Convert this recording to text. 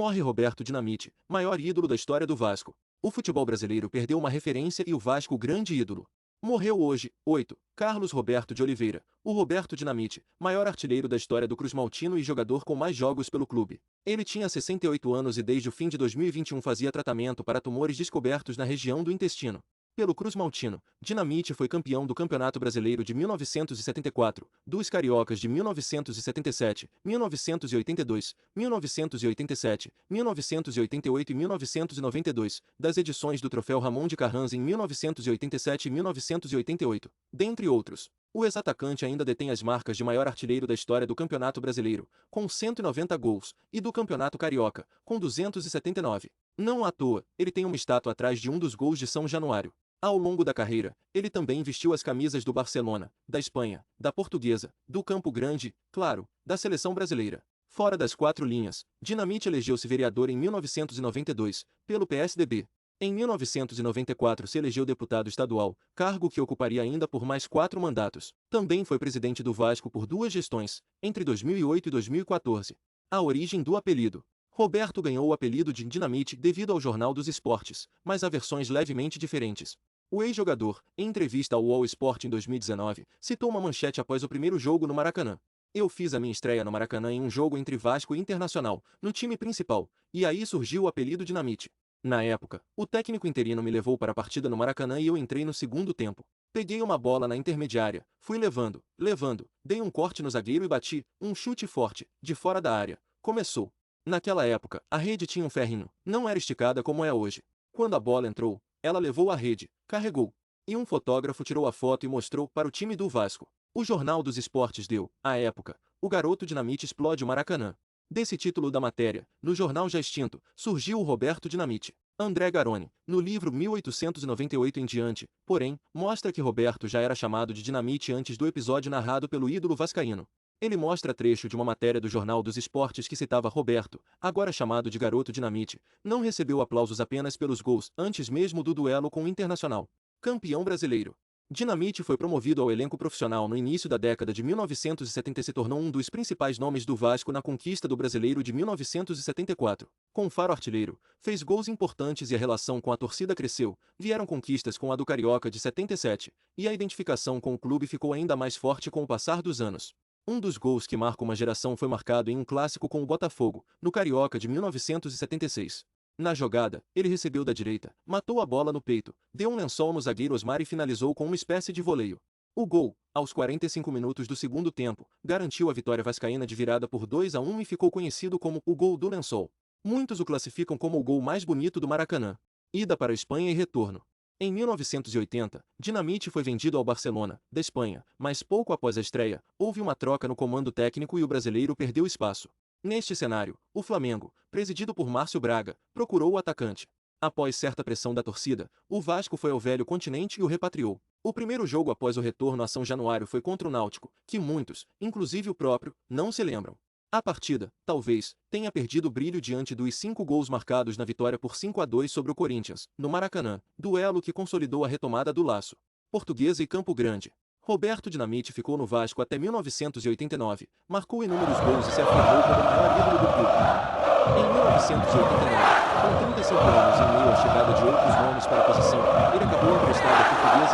Morre Roberto Dinamite, maior ídolo da história do Vasco. O futebol brasileiro perdeu uma referência e o Vasco grande ídolo. Morreu hoje, 8, Carlos Roberto de Oliveira, o Roberto Dinamite, maior artilheiro da história do Cruz-Maltino e jogador com mais jogos pelo clube. Ele tinha 68 anos e desde o fim de 2021 fazia tratamento para tumores descobertos na região do intestino. Pelo Cruz-Maltino, Dinamite foi campeão do Campeonato Brasileiro de 1974, dos Cariocas de 1977, 1982, 1987, 1988 e 1992, das edições do Troféu Ramon de Carranza em 1987 e 1988, dentre outros. O ex-atacante ainda detém as marcas de maior artilheiro da história do Campeonato Brasileiro, com 190 gols, e do Campeonato Carioca, com 279. Não à toa, ele tem uma estátua atrás de um dos gols de São Januário. Ao longo da carreira, ele também vestiu as camisas do Barcelona, da Espanha, da Portuguesa, do Campo Grande, claro, da seleção brasileira. Fora das quatro linhas, Dinamite elegeu-se vereador em 1992, pelo PSDB. Em 1994 se elegeu deputado estadual, cargo que ocuparia ainda por mais 4 mandatos. Também foi presidente do Vasco por 2 gestões, entre 2008 e 2014. A origem do apelido. Roberto ganhou o apelido de Dinamite devido ao Jornal dos Esportes, mas há versões levemente diferentes. O ex-jogador, em entrevista ao All Sport em 2019, citou uma manchete após o primeiro jogo no Maracanã. Eu fiz a minha estreia no Maracanã em um jogo entre Vasco e Internacional, no time principal, e aí surgiu o apelido Dinamite. Na época, o técnico interino me levou para a partida no Maracanã e eu entrei no segundo tempo. Peguei uma bola na intermediária, fui levando, dei um corte no zagueiro e bati, um chute forte, de fora da área. Começou. Naquela época, a rede tinha um ferrinho, não era esticada como é hoje. Quando a bola entrou, ela levou a rede, carregou. E um fotógrafo tirou a foto e mostrou para o time do Vasco. O Jornal dos Esportes deu, à época, o garoto Dinamite explode o Maracanã. Desse título da matéria, no jornal já extinto, surgiu o Roberto Dinamite. André Garoni, no livro 1898 em diante, porém, mostra que Roberto já era chamado de Dinamite antes do episódio narrado pelo ídolo vascaíno. Ele mostra trecho de uma matéria do Jornal dos Esportes que citava Roberto, agora chamado de Garoto Dinamite, não recebeu aplausos apenas pelos gols antes mesmo do duelo com o Internacional. Campeão brasileiro. Dinamite foi promovido ao elenco profissional no início da década de 1970 e se tornou um dos principais nomes do Vasco na conquista do Brasileiro de 1974. Com faro artilheiro, fez gols importantes e a relação com a torcida cresceu, vieram conquistas com a do Carioca de 77, e a identificação com o clube ficou ainda mais forte com o passar dos anos. Um dos gols que marca uma geração foi marcado em um clássico com o Botafogo, no Carioca de 1976. Na jogada, ele recebeu da direita, matou a bola no peito, deu um lençol no zagueiro Osmar e finalizou com uma espécie de voleio. O gol, aos 45 minutos do segundo tempo, garantiu a vitória vascaína de virada por 2-1 e ficou conhecido como o gol do lençol. Muitos o classificam como o gol mais bonito do Maracanã. Ida para a Espanha e retorno. Em 1980, Dinamite foi vendido ao Barcelona, da Espanha, mas pouco após a estreia, houve uma troca no comando técnico e o brasileiro perdeu espaço. Neste cenário, o Flamengo, presidido por Márcio Braga, procurou o atacante. Após certa pressão da torcida, o Vasco foi ao velho continente e o repatriou. O primeiro jogo após o retorno a São Januário foi contra o Náutico, que muitos, inclusive o próprio, não se lembram. A partida, talvez, tenha perdido o brilho diante dos 5 gols marcados na vitória por 5-2 sobre o Corinthians, no Maracanã, duelo que consolidou a retomada do laço. Portuguesa e Campo Grande. Roberto Dinamite ficou no Vasco até 1989, marcou inúmeros gols e se afirmou como o maior ídolo do clube. Em 1989, com 35 anos e em meio à chegada de outros nomes para a posição, ele acabou emprestado à Portuguesa